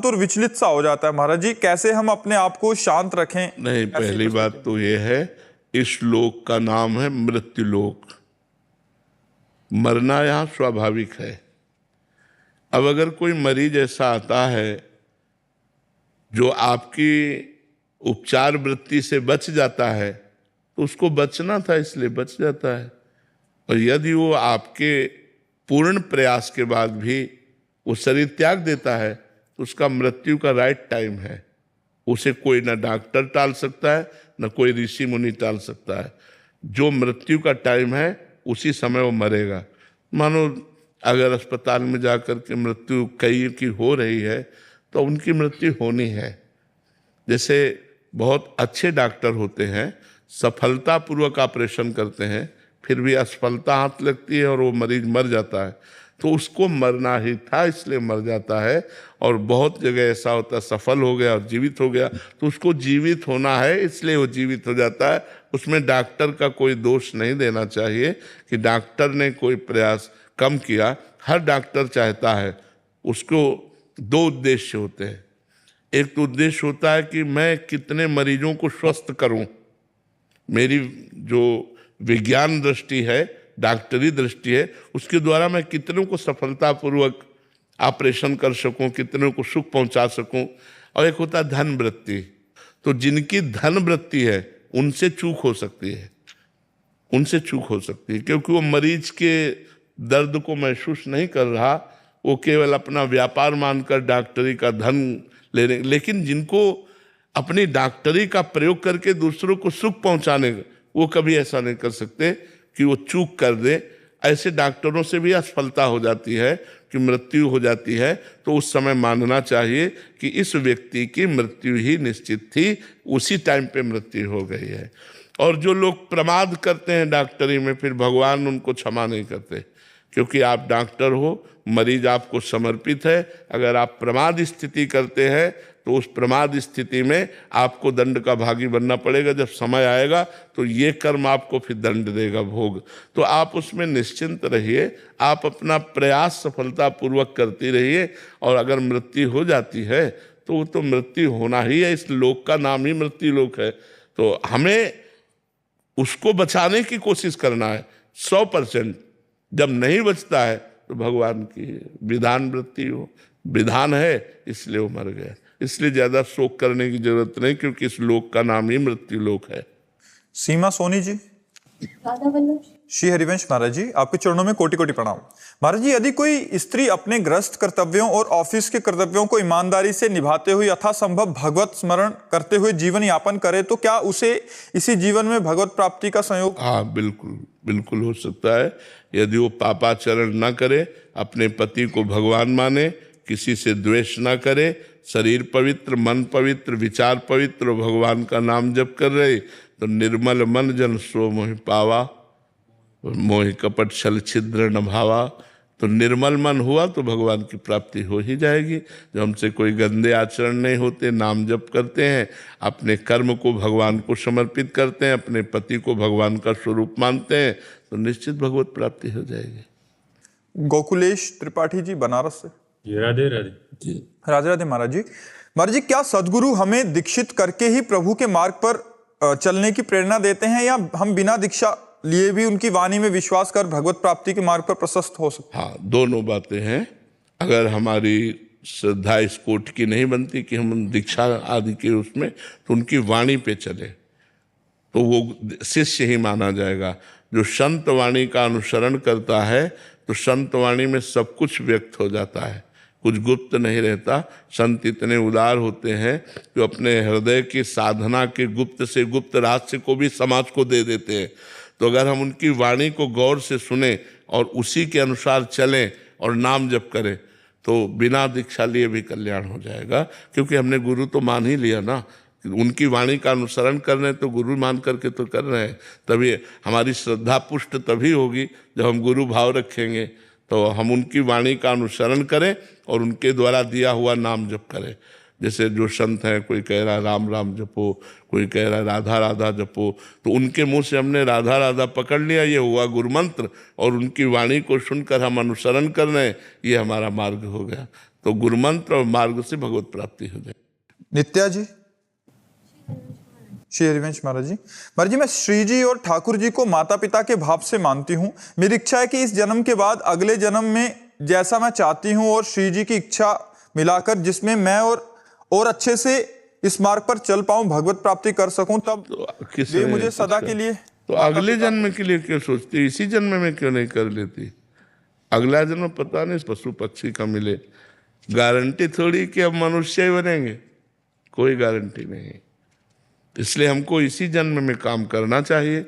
शांत और विचलित सा हो जाता है। महाराज जी, कैसे हम अपने आप को शांत रखें? नहीं, पहली बात तो ये है, इस लोक का नाम है मृत्यु लोक। मरना यहाँ स्वाभाविक है। अब अगर कोई मरीज ऐसा आता है जो आपकी उपचार वृत्ति से बच जाता है, तो उसको बचना था इसलिए बच जाता है। और यदि वो आपके पूर्ण प्रयास के बाद भी वो शरीर त्याग देता है, तो उसका मृत्यु का राइट टाइम है। उसे कोई ना डॉक्टर टाल सकता है, ना कोई ऋषि मुनि टाल सकता है। जो मृत्यु का टाइम है उसी समय वो मरेगा। मानो अगर अस्पताल में जाकर के मृत्यु कई की हो रही है तो उनकी मृत्यु होनी है। जैसे बहुत अच्छे डॉक्टर होते हैं, सफलतापूर्वक ऑपरेशन करते हैं, फिर भी असफलता हाथ लगती है और वो मरीज मर जाता है, तो उसको मरना ही था इसलिए मर जाता है। और बहुत जगह ऐसा होता है, सफल हो गया और जीवित हो गया, तो उसको जीवित होना है इसलिए वो जीवित हो जाता है। उसमें डॉक्टर का कोई दोष नहीं देना चाहिए कि डॉक्टर ने कोई प्रयास कम किया। हर डॉक्टर चाहता है, उसको दो उद्देश्य होते हैं। एक तो उद्देश्य होता है कि मैं कितने मरीजों को स्वस्थ करूं। मेरी जो विज्ञान दृष्टि है, डॉक्टरी दृष्टि है, उसके द्वारा मैं कितनों को सफलतापूर्वक ऑपरेशन कर सकूं, कितनों को सुख पहुंचा सकूं। और एक होता है धन वृत्ति। तो जिनकी धन वृत्ति है उनसे चूक हो सकती है, उनसे चूक हो सकती है, क्योंकि वो मरीज के दर्द को महसूस नहीं कर रहा, वो केवल अपना व्यापार मानकर डॉक्टरी का धन ले रहे। लेकिन जिनको अपनी डॉक्टरी का प्रयोग करके दूसरों को सुख पहुंचाने, वो कभी ऐसा नहीं कर सकते कि वो चूक कर दे। ऐसे डॉक्टरों से भी असफलता हो जाती है कि मृत्यु हो जाती है, तो उस समय मानना चाहिए कि इस व्यक्ति की मृत्यु ही निश्चित थी, उसी टाइम पे मृत्यु हो गई है। और जो लोग प्रमाद करते हैं डॉक्टरी में, फिर भगवान उनको क्षमा नहीं करते, क्योंकि आप डॉक्टर हो, मरीज आपको समर्पित है। अगर आप प्रमाद स्थिति करते हैं तो उस प्रमाद स्थिति में आपको दंड का भागी बनना पड़ेगा। जब समय आएगा तो ये कर्म आपको फिर दंड देगा, भोग। तो आप उसमें निश्चिंत रहिए, आप अपना प्रयास सफलतापूर्वक करती रहिए। और अगर मृत्यु हो जाती है तो वो तो मृत्यु होना ही है, इस लोक का नाम ही मृत्यु लोक है। तो हमें उसको बचाने की कोशिश करना है 100%। जब नहीं बचता है तो भगवान की विधान वृत्ति हो, विधान है इसलिए वो मर गया। इसलिए ज्यादा शोक करने की जरूरत नहीं, क्योंकि इस लोक का नाम ही मृत्यु लोक है। सीमा सोनी जी। श्री हरिवंश महाराज जी, आपके चरणों में कोटि कोटि प्रणाम। महाराज जी, यदि कोई स्त्री अपने गृहस्थ कर्तव्यों और ऑफिस के कर्तव्यों को ईमानदारी से निभाते हुए यथासंभव भगवत स्मरण करते हुए जीवन यापन करे, तो क्या उसे इसी जीवन में भगवत प्राप्ति का संयोग? हाँ, बिल्कुल बिल्कुल हो सकता है। यदि वो पापाचरण न करे, अपने पति को भगवान माने, किसी से द्वेष न करे, शरीर पवित्र, मन पवित्र, विचार पवित्र, भगवान का नाम जप कर रहे, तो निर्मल मन जन सो मोहि पावा, मोहि कपट छल छिद्र न भावा। तो निर्मल मन हुआ तो भगवान की प्राप्ति हो ही जाएगी। जब हमसे कोई गंदे आचरण नहीं होते, नाम जप करते हैं, अपने कर्म को भगवान को समर्पित करते हैं, अपने पति को भगवान का स्वरूप मानते हैं, तो निश्चित भगवत प्राप्ति हो जाएगी। गोकुलेश त्रिपाठी जी, बनारस से। राधे राधे जी। राधे राधे महाराज जी। महाराज जी, क्या सदगुरु हमें दीक्षित करके ही प्रभु के मार्ग पर चलने की प्रेरणा देते हैं, या हम बिना दीक्षा लिए भी उनकी वाणी में विश्वास कर भगवत प्राप्ति के मार्ग पर प्रशस्त हो सकते? हाँ, दोनों बातें हैं। अगर हमारी श्रद्धा इस कोट की नहीं बनती कि हम दीक्षा आदि के उसमें, तो उनकी वाणी पे चले तो वो शिष्य ही माना जाएगा। जो संत वाणी का अनुसरण करता है तो संत वाणी में सब कुछ व्यक्त हो जाता है, कुछ गुप्त नहीं रहता। संत इतने उदार होते हैं जो अपने हृदय की साधना के गुप्त से गुप्त रहस्य को भी समाज को दे देते हैं। तो अगर हम उनकी वाणी को गौर से सुने और उसी के अनुसार चलें और नाम जप करें, तो बिना दीक्षा लिए भी कल्याण हो जाएगा। क्योंकि हमने गुरु तो मान ही लिया ना, उनकी वाणी का अनुसरण कर रहे हैं तो गुरु मान करके तो कर रहे हैं। तभी हमारी श्रद्धा पुष्ट तभी होगी जब हम गुरु भाव रखेंगे। तो हम उनकी वाणी का अनुसरण करें और उनके द्वारा दिया हुआ नाम जप करें। जैसे जो संत हैं, कोई कह रहा है राम राम जपो, कोई कह रहा है राधा राधा जपो, तो उनके मुंह से हमने राधा राधा पकड़ लिया, ये हुआ गुरु मंत्र, और उनकी वाणी को सुनकर हम अनुसरण कर रहे हैं, ये हमारा मार्ग हो गया। तो गुरुमंत्र और मार्ग से भगवत प्राप्ति हो जाए। नित्या जी, श्री हरिवंश महाराज जी। महाराज जी, मैं श्री जी और ठाकुर जी को माता पिता के भाव से मानती हूँ। मेरी इच्छा है कि इस जन्म के बाद अगले जन्म में जैसा मैं चाहती हूँ और श्री जी की इच्छा मिलाकर जिसमें मैं और अच्छे से इस मार्ग पर चल पाऊं, भगवत प्राप्ति कर सकूं, तब तो वे मुझे सदा के लिए तो अगले जन्म के लिए क्यों सोचती, इसी जन्म में क्यों नहीं कर लेती? अगला जन्म पता नहीं पशु पक्षी का मिले, गारंटी थोड़ी कि अब मनुष्य ही बनेंगे, कोई गारंटी नहीं। इसलिए हमको इसी जन्म में काम करना चाहिए।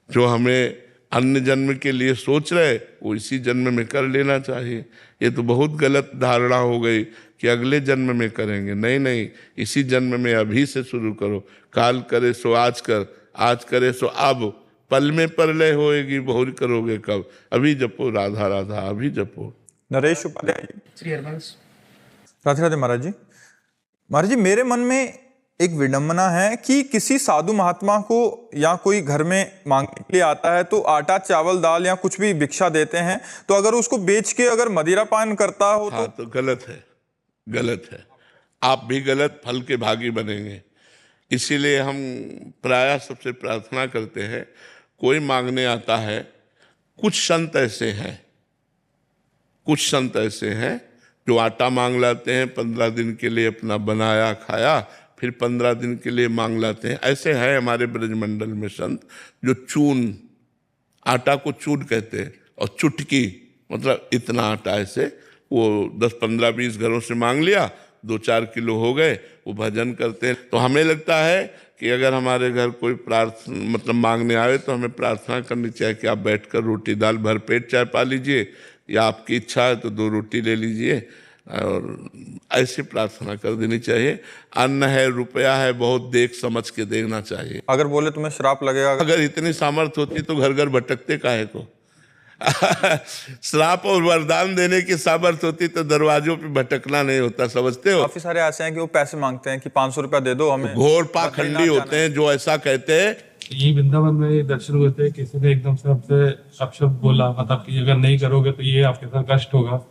जो हमें अन्य जन्म के लिए सोच रहे वो इसी जन्म में कर लेना चाहिए। ये तो बहुत गलत धारणा हो गई कि अगले जन्म में करेंगे। नहीं नहीं, इसी जन्म में अभी से शुरू करो। काल करे सो आज कर, आज करे सो अब, पल में परलय होएगी बहुरी करोगे कब। अभी जपो राधा राधा, अभी जपो। नरेश उपाध्याय श्री हरिवंश। राधे राधे महाराज जी। महाराज जी, मेरे मन में एक विडंबना है कि किसी साधु महात्मा को या कोई घर में मांगने के लिए आता है तो आटा चावल दाल या कुछ भी भिक्षा देते हैं, तो अगर उसको बेच के अगर मदिरा पान करता हो हाँ, तो गलत है, गलत है। आप भी गलत फल के भागी बनेंगे। इसीलिए हम प्रायः सबसे प्रार्थना करते हैं, कोई मांगने आता है, कुछ संत ऐसे हैं जो आटा मांग लाते हैं, 15 दिन के लिए अपना बनाया खाया, फिर 15 दिन के लिए मांग लाते हैं। ऐसे हैं हमारे ब्रजमंडल में संत जो चून, आटा को चून कहते हैं, और चुटकी मतलब इतना आटा, ऐसे वो 10, 15, 20 घरों से मांग लिया, 2-4 किलो हो गए, वो भजन करते हैं। तो हमें लगता है कि अगर हमारे घर कोई प्रार्थना मतलब मांगने आए तो हमें प्रार्थना करनी चाहिए कि आप बैठकर रोटी दाल भर पेट चाय पा लीजिए, या आपकी इच्छा है तो 2 रोटी ले लीजिए, और ऐसी प्रार्थना कर देनी चाहिए। अन्न है, रुपया है, बहुत देख समझ के देखना चाहिए। अगर बोले तुम्हें श्राप लगेगा, अगर इतनी सामर्थ्य होती तो घर घर भटकते काहे को। श्राप और वरदान देने की सामर्थ्य होती तो दरवाजों पे भटकना नहीं होता, समझते हो। काफी सारे ऐसे हैं कि वो पैसे मांगते हैं कि 500 रुपया दे दो हमें। घोर पाखंडी होते हैं जो ऐसा कहते हैं। ये वृंदावन में दर्शन हुए थे, किसी ने एकदम से हमसे अपशब्द बोला, मतलब कि अगर नहीं करोगे तो ये आपके साथ कष्ट होगा।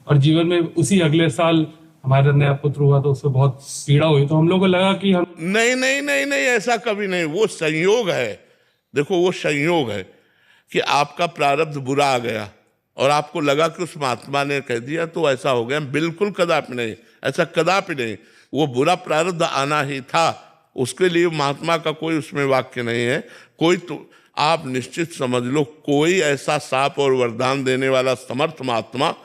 और जीवन में उसी अगले साल हमारा नया पुत्र हुआ तो उससे बहुत पीड़ा हुई। तो हम लोगों को लगा कि हम नहीं नहीं नहीं नहीं, ऐसा कभी नहीं। वो संयोग है, देखो वो संयोग है कि आपका प्रारब्ध बुरा आ गया और आपको लगा कि उस महात्मा ने कह दिया तो ऐसा हो गया। बिल्कुल कदापि नहीं, ऐसा कदापि नहीं। वो बुरा प्रारब्ध आना ही था, उसके लिए महात्मा का कोई उसमें वाक्य नहीं है। कोई तो आप निश्चित समझ लो, कोई ऐसा साप और वरदान देने वाला समर्थ महात्मा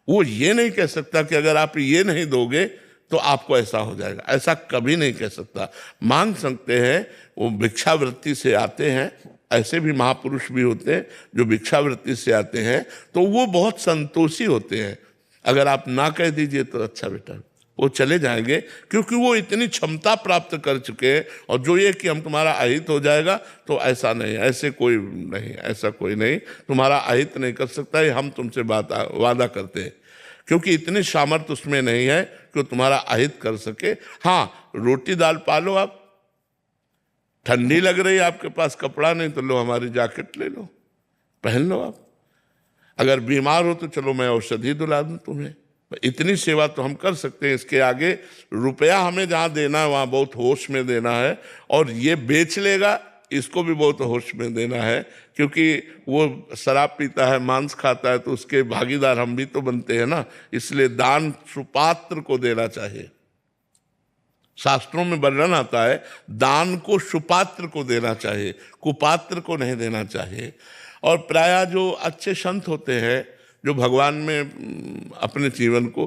वो ये नहीं कह सकता कि अगर आप ये नहीं दोगे तो आपको ऐसा हो जाएगा, ऐसा कभी नहीं कह सकता। मांग सकते हैं, वो भिक्षावृत्ति से आते हैं। ऐसे भी महापुरुष भी होते हैं जो भिक्षावृत्ति से आते हैं, तो वो बहुत संतोषी होते हैं। अगर आप ना कह दीजिए तो अच्छा बेटा, वो चले जाएंगे, क्योंकि वो इतनी क्षमता प्राप्त कर चुके हैं। और जो ये कि हम तुम्हारा अहित हो जाएगा, तो ऐसा नहीं, ऐसे कोई नहीं, ऐसा कोई नहीं, तुम्हारा अहित नहीं कर सकता, ये हम तुमसे वादा करते हैं, क्योंकि इतनी सामर्थ्य उसमें नहीं है कि तुम्हारा अहित कर सके। हाँ, रोटी दाल पालो आप, ठंडी लग रही है, आपके पास कपड़ा नहीं तो लो हमारी जैकेट ले लो, पहन लो आप। अगर बीमार हो तो चलो मैं औषधि दिला दूं तुम्हें। इतनी सेवा तो हम कर सकते हैं। इसके आगे रुपया हमें जहाँ देना है वहाँ बहुत होश में देना है, और ये बेच लेगा इसको भी बहुत होश में देना है, क्योंकि वो शराब पीता है, मांस खाता है, तो उसके भागीदार हम भी तो बनते हैं ना। इसलिए दान सुपात्र को देना चाहिए। शास्त्रों में वर्णन आता है दान को सुपात्र को देना चाहिए, कुपात्र को नहीं देना चाहिए। और प्रायः जो अच्छे संत होते हैं जो भगवान में अपने जीवन को,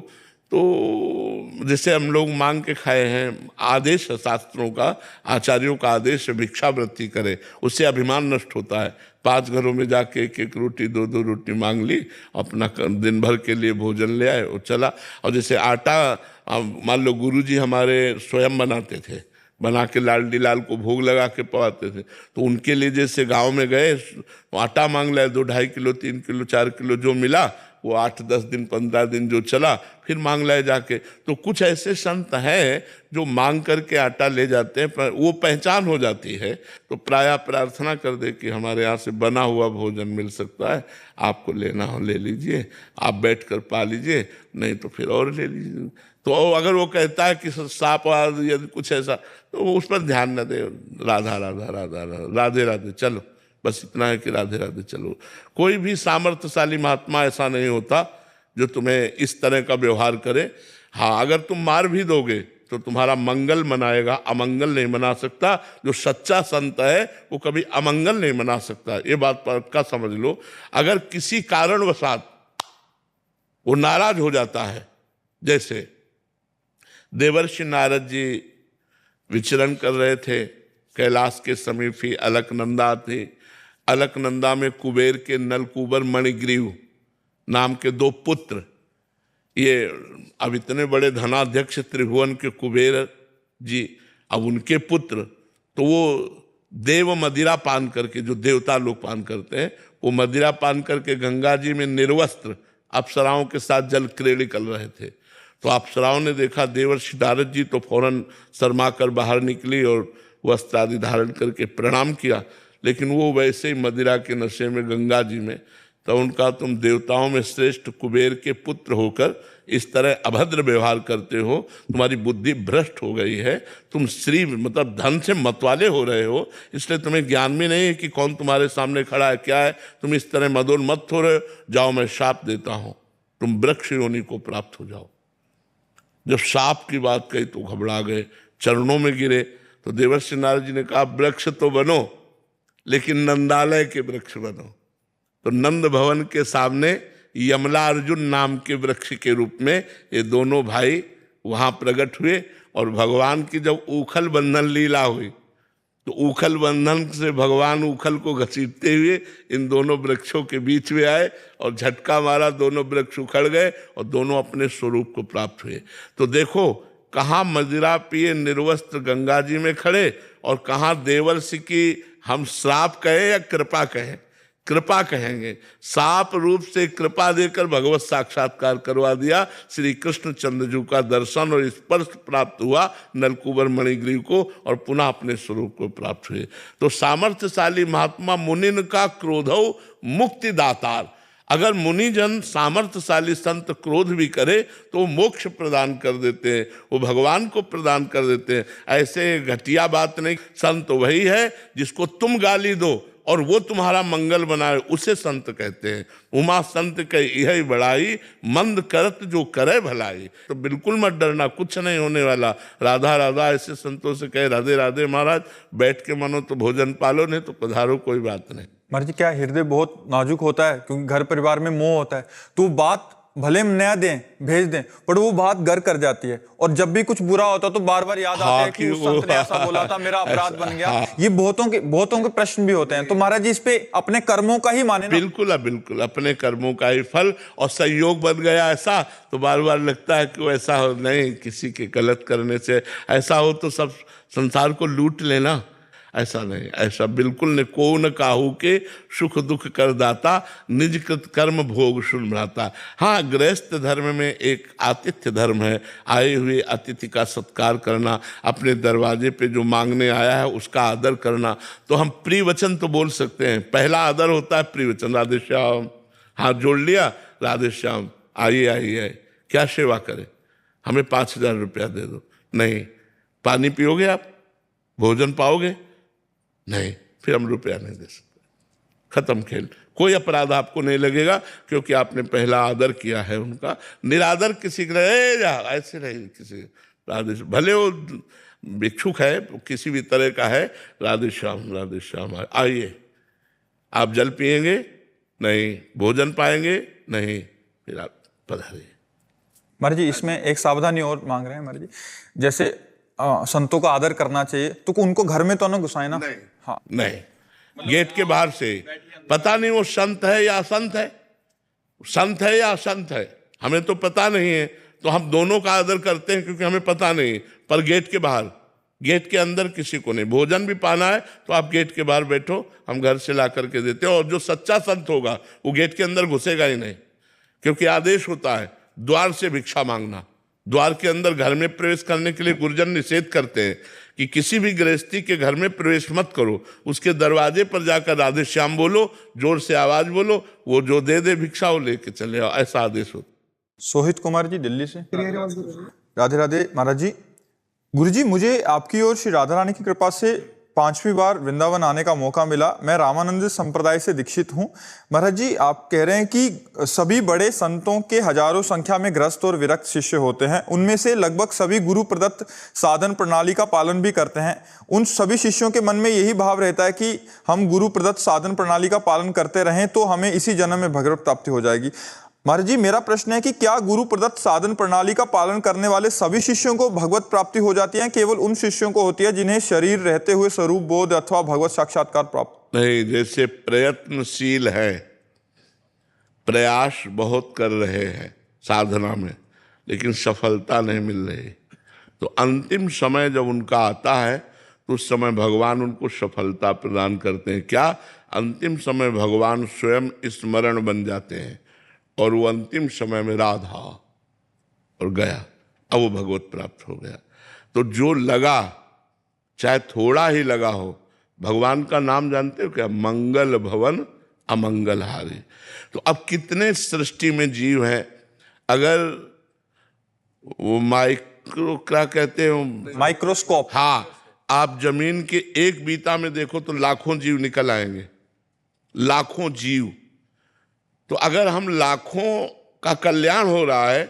तो जैसे हम लोग मांग के खाए हैं, आदेश है शास्त्रों का, आचार्यों का आदेश है भिक्षावृत्ति करे, उससे अभिमान नष्ट होता है। 5 घरों में जाके 1-1 रोटी 2-2 रोटी मांग ली, अपना दिन भर के लिए भोजन ले आए और चला। और जैसे आटा मान लो गुरुजी हमारे स्वयं बनाते थे, बना के लाडली लाल को भोग लगा के पवाते थे, तो उनके लिए जैसे गांव में गए आटा मांग लाए, 2-2.5 किलो 3 किलो 4 किलो जो मिला वो 8-10 दिन 15 दिन जो चला फिर मांग लाए जाके। तो कुछ ऐसे संत हैं जो मांग करके आटा ले जाते हैं, पर वो पहचान हो जाती है तो प्रायः प्रार्थना कर दे कि हमारे यहाँ से बना हुआ भोजन मिल सकता है, आपको लेना हो ले लीजिए, आप बैठ कर पा लीजिए, नहीं तो फिर और ले लीजिए। तो अगर वो कहता है कि सांप यदि कुछ ऐसा, तो वो उस पर ध्यान न दे, राधा राधा राधा राधा राधे राधे चलो, बस इतना है कि राधे राधे चलो। कोई भी सामर्थ्यशाली महात्मा ऐसा नहीं होता जो तुम्हें इस तरह का व्यवहार करे। हाँ, अगर तुम मार भी दोगे तो तुम्हारा मंगल मनाएगा, अमंगल नहीं मना सकता। जो सच्चा संत है वो कभी अमंगल नहीं मना सकता, ये बात पक्का समझ लो। अगर किसी कारणवशात वो नाराज हो जाता है, जैसे देवर्षि नारद जी विचरण कर रहे थे, कैलाश के समीप ही अलकनंदा थी। अलकनंदा में कुबेर के नलकूबर मणिग्रीव नाम के 2 पुत्र, ये अब इतने बड़े धनाध्यक्ष त्रिभुवन के कुबेर जी, अब उनके पुत्र, तो वो देव मदिरा पान करके, जो देवता लोग पान करते हैं, वो मदिरा पान करके गंगा जी में निर्वस्त्र अप्सराओं के साथ जल क्रीड़ा कर रहे थे। तो अप्सराओं ने देखा, देवर्षि नारद जी तो फौरन शर्मा कर बाहर निकली और वस्त्र आदि धारण करके प्रणाम किया, लेकिन वो वैसे ही मदिरा के नशे में गंगा जी में। तो उनका, तुम देवताओं में श्रेष्ठ कुबेर के पुत्र होकर इस तरह अभद्र व्यवहार करते हो, तुम्हारी बुद्धि भ्रष्ट हो गई है, तुम श्री मतलब धन से मतवाले हो रहे हो, इसलिए तुम्हें ज्ञान भी नहीं है कि कौन तुम्हारे सामने खड़ा है, क्या है, तुम इस तरह मदोन्मत्त हो रहे हो। जाओ, मैं शाप देता हूँ, तुम वृक्ष योनि को प्राप्त हो जाओ। जब शाप की बात कही तो घबरा गए, चरणों में गिरे। तो देवर्षि नारद जी ने कहा, वृक्ष तो बनो लेकिन नंदालय के वृक्ष बनो। तो नंद भवन के सामने यमला अर्जुन नाम के वृक्ष के रूप में ये दोनों भाई वहां प्रकट हुए। और भगवान की जब उखल बंधन लीला हुई तो उखल बंधन से भगवान उखल को घसीटते हुए इन दोनों वृक्षों के बीच में आए और झटका मारा, दोनों वृक्ष उखड़ गए और दोनों अपने स्वरूप को प्राप्त हुए। तो देखो, कहाँ मदिरा पिए निर्वस्त्र गंगा जी में खड़े, और कहाँ देवर्षि की हम श्राप कहें या कृपा कहें, कृपा कहेंगे। साप रूप से कृपा देकर भगवत साक्षात्कार करवा दिया। श्री कृष्ण चंद्रजू का दर्शन और स्पर्श प्राप्त हुआ नलकूबर मणिग्रीव को, और पुनः अपने स्वरूप को प्राप्त हुए। तो सामर्थ्यशाली महात्मा मुनिन का क्रोधौ मुक्ति दातार। अगर मुनिजन सामर्थ्यशाली संत क्रोध भी करे तो मोक्ष प्रदान कर देते हैं, वो भगवान को प्रदान कर देते हैं। ऐसे घटिया बात नहीं, संत वही है जिसको तुम गाली दो और वो तुम्हारा मंगल बनाए, उसे संत कहते हैं। उमा संत के यही बड़ाई, मंद करत जो करे भलाई। तो बिल्कुल मत डरना, कुछ नहीं होने वाला। राधा राधा ऐसे संतों से कहे, राधे राधे महाराज, बैठ के मानो तो भोजन पालो, नहीं तो पधारो, कोई बात नहीं। महाराज जी, क्या हृदय बहुत नाजुक होता है, क्योंकि घर परिवार में मोह होता है, तो बात भले हम नया दें, भेज दें, पर वो बात घर कर जाती है। और जब भी कुछ बुरा होता तो बार बार याद आता है कि उस संत ने ऐसा बोला था, मेरा अपराध बन गया। ये बहुतों के प्रश्न भी होते हैं। तो महाराज जी, इस पे अपने कर्मों का ही माने ना? बिल्कुल बिल्कुल, अपने कर्मों का ही फल। और संयोग बन गया ऐसा तो बार बार लगता है कि वो ऐसा हो नहीं, किसी के गलत करने से ऐसा हो तो सब संसार को लूट लेना, ऐसा नहीं, ऐसा बिल्कुल नहीं। को न काहू के सुख दुख कर दाता, निज कृत कर्म भोग सुन भ्राता। हाँ, गृहस्थ धर्म में एक आतिथ्य धर्म है, आए हुए अतिथि का सत्कार करना, अपने दरवाजे पे जो मांगने आया है उसका आदर करना। तो हम प्रिय वचन तो बोल सकते हैं। पहला आदर होता है प्रिय वचन, राधे श्याम, हाथ जोड़ लिया, राधे श्याम, आइए आइए, क्या सेवा करें, हमें 5,000 रुपया दे दो। नहीं, पानी पियोगे आप, भोजन पाओगे, नहीं, फिर हम रुपया नहीं दे सकते। खत्म खेल। कोई अपराध आपको नहीं लगेगा, क्योंकि आपने पहला आदर किया है उनका। निरादर किसी के जा ऐसे नहीं, किसी राधे, भले वो भिक्षुक है, किसी भी तरह का है, राधे श्याम आइए। आप जल पिएंगे नहीं, भोजन पाएंगे नहीं, फिर आप पधारिए। महाराज जी, इसमें एक सावधानी और मांग रहे हैं महाराज जी, जैसे संतों का आदर करना चाहिए, तो उनको घर में तो ना घुसाए ना? नहीं, हाँ, नहीं, गेट के बाहर से। पता नहीं वो संत है या असंत है, संत है या असंत है, हमें तो पता नहीं है। तो हम दोनों का आदर करते हैं क्योंकि हमें पता नहीं। पर गेट के बाहर, गेट के अंदर किसी को नहीं। भोजन भी पाना है तो आप गेट के बाहर बैठो, हम घर से ला करके देते हैं। और जो सच्चा संत होगा वो गेट के अंदर घुसेगा ही नहीं, क्योंकि आदेश होता है द्वार से भिक्षा मांगना। द्वार के अंदर घर में प्रवेश करने के लिए गुरुजन निषेध करते हैं कि किसी भी गृहस्थी के घर में प्रवेश मत करो, उसके दरवाजे पर जाकर राधे श्याम बोलो, जोर से आवाज बोलो, वो जो दे दे भिक्षा वो लेके चले आओ, ऐसा आदेश होता। सोहित कुमार जी दिल्ली से। राधे राधे महाराज जी। गुरुजी, मुझे आपकी और श्री राधा रानी की कृपा से 5वीं बार वृंदावन आने का मौका मिला। मैं रामानंद संप्रदाय से दीक्षित हूँ। महाराज जी, आप कह रहे हैं कि सभी बड़े संतों के हजारों संख्या में ग्रस्त और विरक्त शिष्य होते हैं, उनमें से लगभग सभी गुरु प्रदत्त साधन प्रणाली का पालन भी करते हैं। उन सभी शिष्यों के मन में यही भाव रहता है कि हम गुरु प्रदत्त साधन प्रणाली का पालन करते रहें तो हमें इसी जन्म में भगवत प्राप्ति हो जाएगी। महाराज जी, मेरा प्रश्न है कि क्या गुरु प्रदत्त साधन प्रणाली का पालन करने वाले सभी शिष्यों को भगवत प्राप्ति हो जाती है, केवल उन शिष्यों को होती है जिन्हें शरीर रहते हुए स्वरूप बोध अथवा भगवत साक्षात्कार प्राप्त? नहीं, जैसे प्रयत्नशील है, प्रयास बहुत कर रहे हैं साधना में, लेकिन सफलता नहीं मिल रही, तो अंतिम समय जब उनका आता है तो उस समय भगवान उनको सफलता प्रदान करते हैं। क्या? अंतिम समय भगवान स्वयं स्मरण बन जाते हैं और वो अंतिम समय में राधा और गया, अब वो भगवत प्राप्त हो गया। तो जो लगा, चाहे थोड़ा ही लगा हो, भगवान का नाम जानते हो क्या? मंगल भवन अमंगल हारी। तो अब कितने सृष्टि में जीव हैं, अगर वो माइक्रो क्या कहते हो, माइक्रोस्कोप, हाँ, आप जमीन के एक बीता में देखो तो लाखों जीव निकल आएंगे, लाखों जीव। तो अगर हम लाखों का कल्याण हो रहा है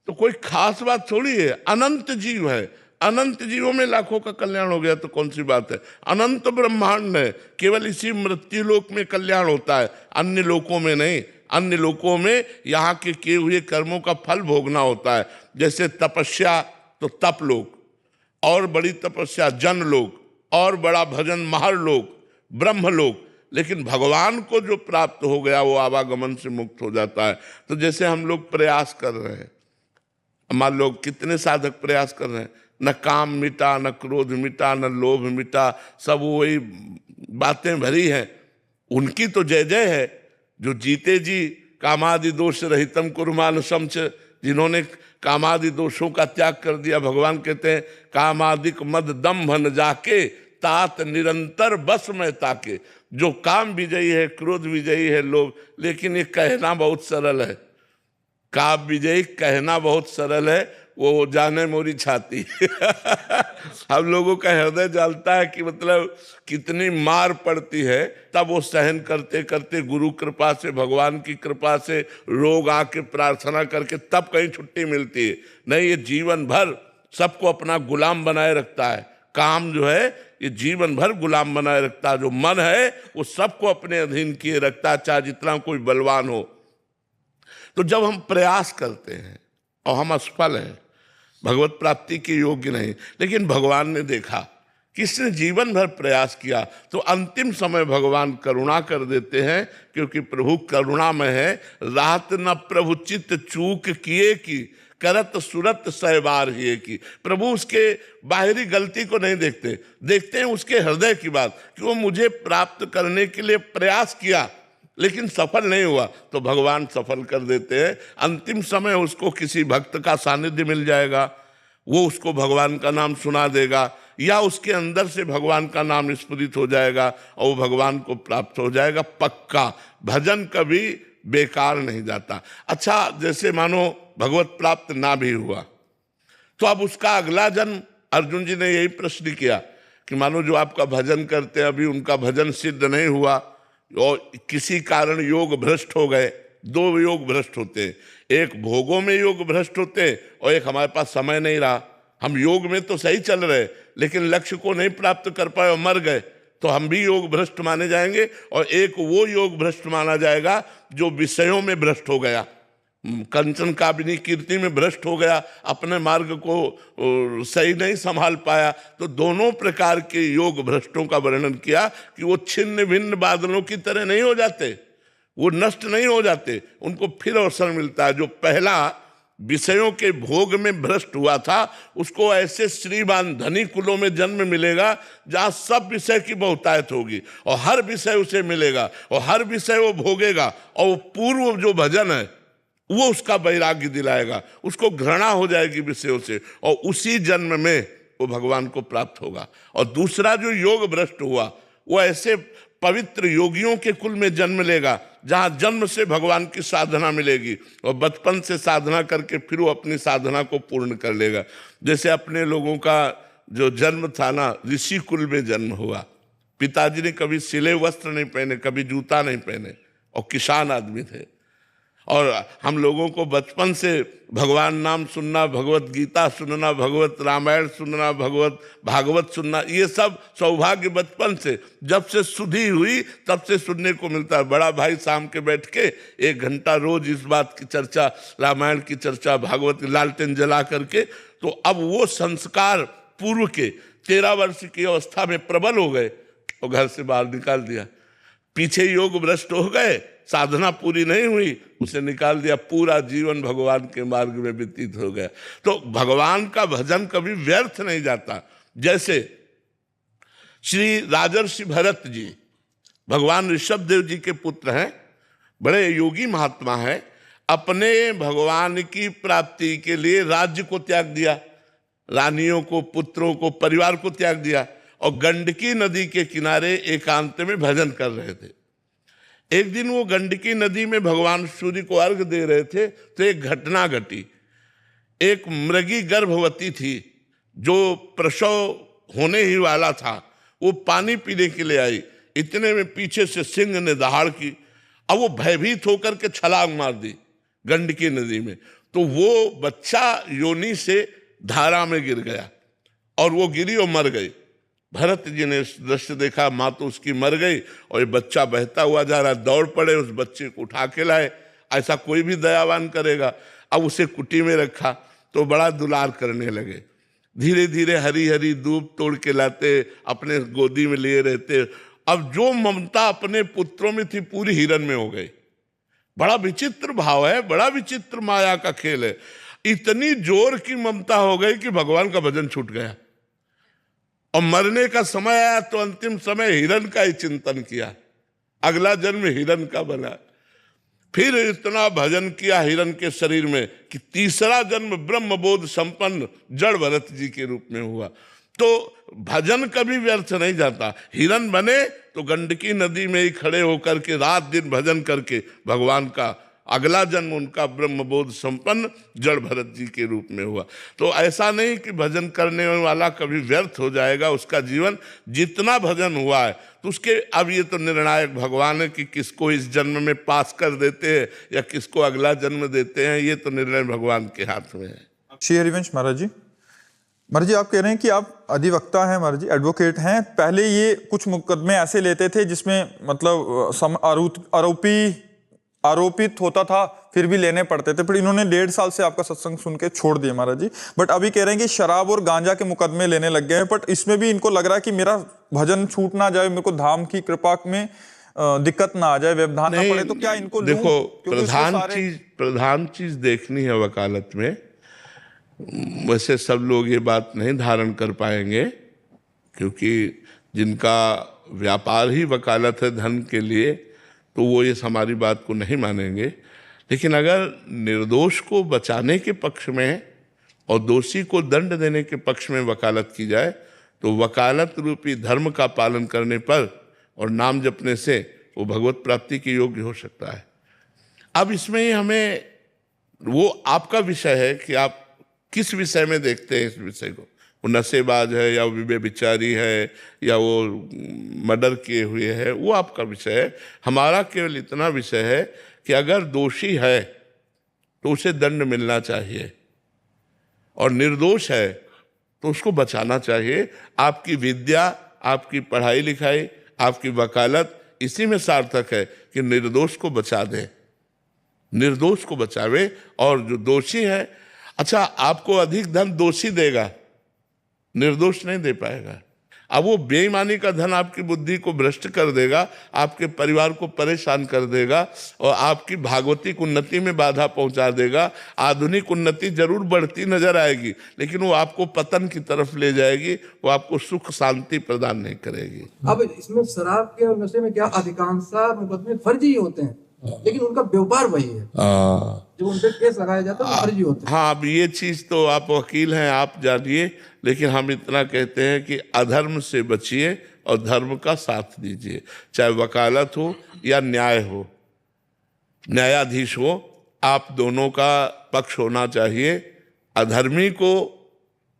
तो कोई खास बात थोड़ी है, अनंत जीव है, अनंत जीवों में लाखों का कल्याण हो गया तो कौन सी बात है? अनंत ब्रह्मांड है, केवल इसी मृत्यु लोक में कल्याण होता है, अन्य लोकों में नहीं। अन्य लोकों में यहाँ के किए हुए कर्मों का फल भोगना होता है। जैसे तपस्या तो तप लोक, और बड़ी तपस्या जन लोक, और बड़ा भजन महरलोक, ब्रह्मलोक। लेकिन भगवान को जो प्राप्त हो गया वो आवागमन से मुक्त हो जाता है। तो जैसे हम लोग प्रयास कर रहे हैं, हमारे लोग कितने साधक प्रयास कर रहे हैं, न काम मिटा, न क्रोध मिटा, न लोभ मिटा, सब वही बातें भरी हैं। उनकी तो जय जय है जो जीते जी कामादि दोष रहितम कुर्मान समच, जिन्होंने कामादि दोषों का त्याग कर दिया। भगवान कहते हैं कामादिक मद दम्भ न जाके तात निरंतर बस में ताके। जो काम विजयी है, क्रोध विजयी है लोभ, लेकिन ये कहना बहुत सरल है। काम विजयी कहना बहुत सरल है, वो जाने मोरी छाती। हम लोगों का हृदय जलता है कि मतलब कितनी मार पड़ती है, तब वो सहन करते करते गुरु कृपा से, भगवान की कृपा से, रोग आके प्रार्थना करके तब कहीं छुट्टी मिलती है। नहीं, ये जीवन भर सबको अपना गुलाम बनाए रखता है। काम जो है ये जीवन भर गुलाम बनाए रखता है। जो मन है वो सबको अपने अधीन किए रखता है, चाहे जितना कोई बलवान हो। तो जब हम प्रयास करते हैं और हम असफल हैं, भगवत प्राप्ति के योग्य नहीं, लेकिन भगवान ने देखा किसने जीवन भर प्रयास किया तो अंतिम समय भगवान करुणा कर देते हैं, क्योंकि प्रभु करुणामय है। रात न प्रभु चित्त चूक किए की, करत सुरत सहबार ही की। प्रभु उसके बाहरी गलती को नहीं देखते, देखते हैं उसके हृदय की बात, कि वो मुझे प्राप्त करने के लिए प्रयास किया लेकिन सफल नहीं हुआ, तो भगवान सफल कर देते हैं। अंतिम समय उसको किसी भक्त का सानिध्य मिल जाएगा, वो उसको भगवान का नाम सुना देगा, या उसके अंदर से भगवान का नाम स्फुरित हो जाएगा और वो भगवान को प्राप्त हो जाएगा पक्का। भजन कभी बेकार नहीं जाता। अच्छा, जैसे मानो भगवत प्राप्त ना भी हुआ तो अब उसका अगला जन्म, अर्जुन जी ने यही प्रश्न किया कि मानो जो आपका भजन करते हैं अभी उनका भजन सिद्ध नहीं हुआ और किसी कारण योग भ्रष्ट हो गए। दो योग भ्रष्ट होते हैं, एक भोगों में योग भ्रष्ट होते हैं और एक हमारे पास समय नहीं रहा। हम योग में तो सही चल रहे लेकिन लक्ष्य को नहीं प्राप्त कर पाए और मर गए, तो हम भी योग भ्रष्ट माने जाएंगे। और एक वो योग भ्रष्ट माना जाएगा जो विषयों में भ्रष्ट हो गया, कंचन काबिनी कीर्ति में भ्रष्ट हो गया, अपने मार्ग को सही नहीं संभाल पाया। तो दोनों प्रकार के योग भ्रष्टों का वर्णन किया कि वो छिन्न भिन्न बादलों की तरह नहीं हो जाते, वो नष्ट नहीं हो जाते, उनको फिर अवसर मिलता है। जो पहला विषयों के भोग में भ्रष्ट हुआ था उसको ऐसे श्रीमान धनी कुलों में जन्म मिलेगा जहाँ सब विषय की बहुतायत होगी और हर विषय उसे मिलेगा और हर विषय वो भोगेगा। और वो पूर्व जो भजन है वो उसका वैराग्य दिलाएगा, उसको घृणा हो जाएगी विषयों से, और उसी जन्म में वो भगवान को प्राप्त होगा। और दूसरा जो योग भ्रष्ट हुआ, वो ऐसे पवित्र योगियों के कुल में जन्म लेगा जहां जन्म से भगवान की साधना मिलेगी, और बचपन से साधना करके फिर वो अपनी साधना को पूर्ण कर लेगा। जैसे अपने लोगों का जो जन्म था ना, ऋषि कुल में जन्म हुआ। पिताजी ने कभी सिले वस्त्र नहीं पहने, कभी जूता नहीं पहने, और किसान आदमी थे। और हम लोगों को बचपन से भगवान नाम सुनना, भगवत गीता सुनना, भगवत रामायण सुनना, भगवत भागवत सुनना, ये सब सौभाग्य बचपन से, जब से सुधी हुई तब से सुनने को मिलता है। बड़ा भाई शाम के बैठ के 1 घंटा रोज इस बात की चर्चा, रामायण की चर्चा, भागवत की लालटेन जला करके। तो अब वो संस्कार पूर्व के 13 वर्ष की अवस्था में प्रबल हो गए और घर से बाहर निकाल दिया। पीछे योग भ्रष्ट हो गए, साधना पूरी नहीं हुई, उसे निकाल दिया, पूरा जीवन भगवान के मार्ग में व्यतीत हो गया। तो भगवान का भजन कभी व्यर्थ नहीं जाता। जैसे श्री राजर्षि भरत जी भगवान ऋषभदेव जी के पुत्र हैं, बड़े योगी महात्मा हैं। अपने भगवान की प्राप्ति के लिए राज्य को त्याग दिया, रानियों को, पुत्रों को, परिवार को त्याग दिया, और गंडकी नदी के किनारे एकांत में भजन कर रहे थे। एक दिन वो गंडकी नदी में भगवान सूर्य को अर्घ दे रहे थे, तो एक घटना घटी। एक मृगी गर्भवती थी जो प्रसव होने ही वाला था, वो पानी पीने के लिए आई। इतने में पीछे से सिंह ने दहाड़ की, अब वो भयभीत होकर के छलांग मार दी गंडकी नदी में। तो वो बच्चा योनि से धारा में गिर गया और वो गिरी और मर गई। भरत जी ने इस दृश्य देखा, माँ तो उसकी मर गई और ये बच्चा बहता हुआ जा रहा। दौड़ पड़े, उस बच्चे को उठा के लाए। ऐसा कोई भी दयावान करेगा। अब उसे कुटी में रखा तो बड़ा दुलार करने लगे। धीरे धीरे हरी हरी दूब तोड़ के लाते, अपने गोदी में लिए रहते। अब जो ममता अपने पुत्रों में थी पूरी हिरन में हो गई। बड़ा विचित्र भाव है, बड़ा विचित्र माया का खेल है। इतनी जोर की ममता हो गई कि भगवान का भजन छूट गया, और मरने का समय आया तो अंतिम समय हिरन का ही चिंतन किया। अगला जन्म हिरन का बना। फिर इतना भजन किया हिरन के शरीर में कि तीसरा जन्म ब्रह्मबोध संपन्न जड़ भरत जी के रूप में हुआ। तो भजन कभी व्यर्थ नहीं जाता। हिरन बने तो गंडकी नदी में ही खड़े होकर के रात दिन भजन करके भगवान का अगला जन्म उनका ब्रह्मबोध संपन्न जड़ भरत जी के रूप में हुआ। तो ऐसा नहीं कि भजन करने वाला कभी व्यर्थ हो जाएगा उसका जीवन। जितना भजन हुआ है तो उसके, अब ये तो निर्णायक भगवान है कि किसको इस जन्म में पास कर देते हैं या किसको अगला जन्म देते हैं, ये तो निर्णय भगवान के हाथ में है। श्री हरिवंश महाराज जी, महाराज जी आप कह रहे हैं कि आप अधिवक्ता हैं, महाराज जी एडवोकेट हैं। पहले ये कुछ मुकदमे ऐसे लेते थे जिसमें मतलब आरोपित होता था, फिर भी लेने पड़ते थे। फिर इन्होंने 1.5 साल से आपका सत्संग सुन के छोड़ दिया महाराज जी। बट अभी कह रहे हैं कि शराब और गांजा के मुकदमे लेने लग गए हैं। बट इसमें भी इनको लग रहा है कि मेरा भजन छूट ना जाए, मेरे को धाम की कृपा में दिक्कत ना आ जाए, व्यवधान ना पड़े, तो क्या इनको देखो, प्रधान चीज देखनी है वकालत में। वैसे सब लोग ये बात नहीं धारण कर पाएंगे, क्योंकि जिनका व्यापार ही वकालत है धन के लिए, तो वो इस हमारी बात को नहीं मानेंगे। लेकिन अगर निर्दोष को बचाने के पक्ष में और दोषी को दंड देने के पक्ष में वकालत की जाए, तो वकालत रूपी धर्म का पालन करने पर और नाम जपने से वो भगवत प्राप्ति के योग्य हो सकता है। अब इसमें ही हमें, वो आपका विषय है कि आप किस विषय में देखते हैं इस विषय को। वो नशेबाज है या वो व्यभिचारी है या वो मर्डर किए हुए है, वो आपका विषय है। हमारा केवल इतना विषय है कि अगर दोषी है तो उसे दंड मिलना चाहिए, और निर्दोष है तो उसको बचाना चाहिए। आपकी विद्या, आपकी पढ़ाई लिखाई, आपकी वकालत इसी में सार्थक है कि निर्दोष को बचा दे, निर्दोष को बचावे। और जो दोषी है, अच्छा आपको अधिक धन दोषी देगा, निर्दोष नहीं दे पाएगा। अब वो बेईमानी का धन आपकी बुद्धि को भ्रष्ट कर देगा, आपके परिवार को परेशान कर देगा और आपकी भागवतिक उन्नति में बाधा पहुंचा देगा। आधुनिक उन्नति जरूर बढ़ती नजर आएगी, लेकिन वो आपको पतन की तरफ ले जाएगी, वो आपको सुख शांति प्रदान नहीं करेगी। अब इसमें शराब के और नशे में क्या अधिकांश मुकदमे फर्जी होते हैं, लेकिन उनका व्यवहार वही है। जब उन पे केस लगाया जाता है तो फर्जी होते हैं। हाँ, अब ये चीज तो आप वकील हैं, आप जानिए, लेकिन हम इतना कहते हैं कि अधर्म से बचिए और धर्म का साथ दीजिए, चाहे वकालत हो या न्याय हो, न्यायाधीश हो, आप दोनों का पक्ष होना चाहिए। अधर्मी को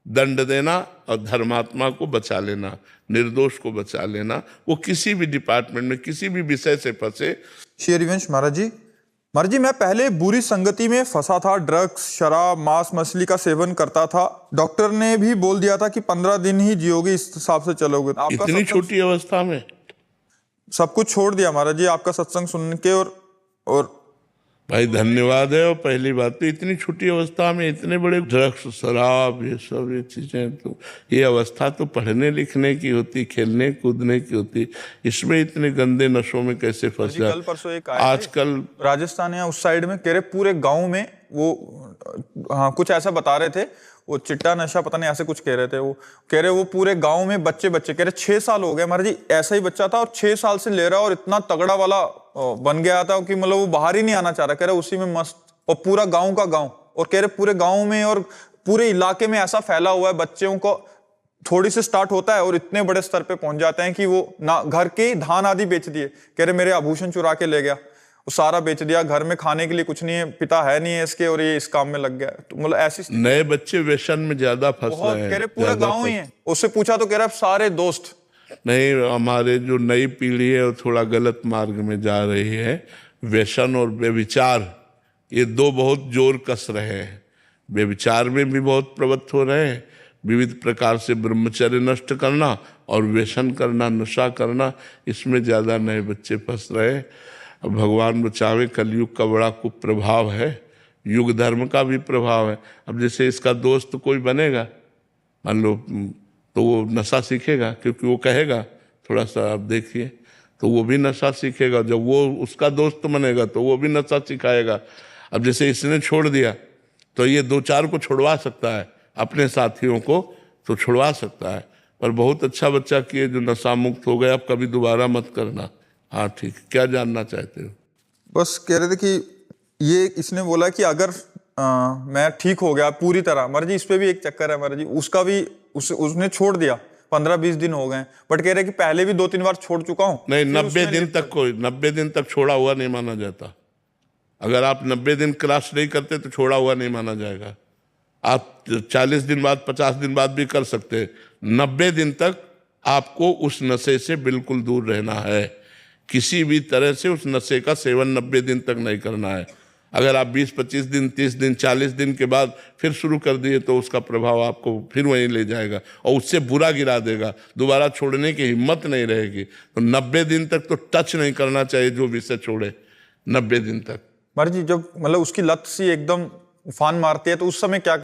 दंड देना और धर्मात्मा को बचा लेना, निर्दोष को बचा लेना। वो किसी भी डिपार्टमेंट में किसी भी विषय से फंसे। श्री हरिवंश महाराज जी मैं पहले बुरी संगति में फंसा था, ड्रग्स, शराब, मांस मछली का सेवन करता था। डॉक्टर ने भी बोल दिया था कि 15 दिन ही जियोगे, इस हिसाब से चलोगे। आपका इतनी छोटी अवस्था में सब कुछ छोड़ दिया महाराज जी आपका सत्संग सुन के। और भाई धन्यवाद है। और पहली बात तो इतनी छोटी अवस्था में इतने बड़े ड्रग्स, शराब, ये सब ये चीजें, तो ये अवस्था तो पढ़ने लिखने की होती, खेलने कूदने की होती, इसमें इतने गंदे नशों में कैसे फंस जाए। कल परसों एक आजकल राजस्थान या उस साइड में कह रहे पूरे गांव में वो, हाँ कुछ ऐसा बता रहे थे, वो चिट्टा नशा पता नहीं ऐसे कुछ कह रहे थे। वो कह रहे वो पूरे गांव में बच्चे कह रहे 6 साल हो गए महाराज जी, ऐसा ही बच्चा था और 6 साल से ले रहा और इतना तगड़ा वाला बन गया था कि मतलब वो बाहर ही नहीं आना चाह रहा। कह रहे उसी में मस्त, और पूरा गांव का गांव, और कह रहे पूरे गांव में और पूरे इलाके में ऐसा फैला हुआ है, बच्चों को थोड़ी से स्टार्ट होता है और इतने बड़े स्तर पे पहुंच जाते हैं कि वो ना घर के धान आदि बेच दिए। कह रहे मेरे आभूषण चुरा के ले गया, वो सारा बेच दिया, घर में खाने के लिए कुछ नहीं है, पिता है नहीं है इसके, और ये इस काम में लग गया। तो मतलब ऐसी नए बच्चे व्यसन में ज्यादा फंस रहे हैं। कह रहे पूरा गांव ही है। उससे पूछा तो कह रहा सारे दोस्त। नहीं, हमारे जो नई पीढ़ी है वो थोड़ा गलत मार्ग में जा रही है। व्यसन और व्यभिचार, ये दो बहुत जोर कस रहे हैं। व्यभिचार में भी बहुत प्रवृत्त हो रहे हैं, विविध प्रकार से ब्रह्मचर्य नष्ट करना और व्यसन करना, नशा करना, इसमें ज्यादा नए बच्चे फंस रहे हैं। अब भगवान बचावे, कलयुग का बड़ा कुप्रभाव है, युग धर्म का भी प्रभाव है। अब जैसे इसका दोस्त कोई बनेगा मान लो, तो वो नशा सीखेगा, क्योंकि वो कहेगा थोड़ा सा आप देखिए, तो वो भी नशा सीखेगा। जब वो उसका दोस्त बनेगा तो वो भी नशा सिखाएगा। अब जैसे इसने छोड़ दिया तो ये 2-4 को छुड़वा सकता है, अपने साथियों को तो छुड़वा सकता है। पर बहुत अच्छा बच्चा किए जो नशा मुक्त हो गया, अब कभी दोबारा मत करना। हाँ ठीक, क्या जानना चाहते हो? बस कह रहे थे कि ये इसने बोला कि अगर मैं ठीक हो गया पूरी तरह, महाराज जी इस पे भी एक चक्कर है महाराज जी, उसका भी उसने छोड़ दिया, 15-20 दिन हो गए, बट कह रहे कि पहले भी 2-3 बार छोड़ चुका हूं। नहीं, 90 दिन तक छोड़ा हुआ नहीं माना जाता। अगर आप 90 दिन क्रॉस नहीं करते तो छोड़ा हुआ नहीं माना जाएगा। आप 40 दिन बाद, 50 दिन बाद भी कर सकते हैं। 90 दिन तक आपको उस नशे से बिल्कुल दूर रहना है। किसी भी तरह से उस नशे का सेवन 90 दिन तक नहीं करना है। अगर आप 20-25 दिन, 30 दिन, 40 दिन के बाद फिर शुरू कर दिए तो उसका प्रभाव आपको फिर वहीं ले जाएगा और उससे बुरा गिरा देगा, दोबारा छोड़ने की हिम्मत नहीं रहेगी। तो 90 दिन तक तो टच नहीं करना चाहिए जो विषय छोड़े, 90 दिन तक। महाराज जी जब मतलब उसकी लत सी एकदम उफान मारती है तो उस समय क्या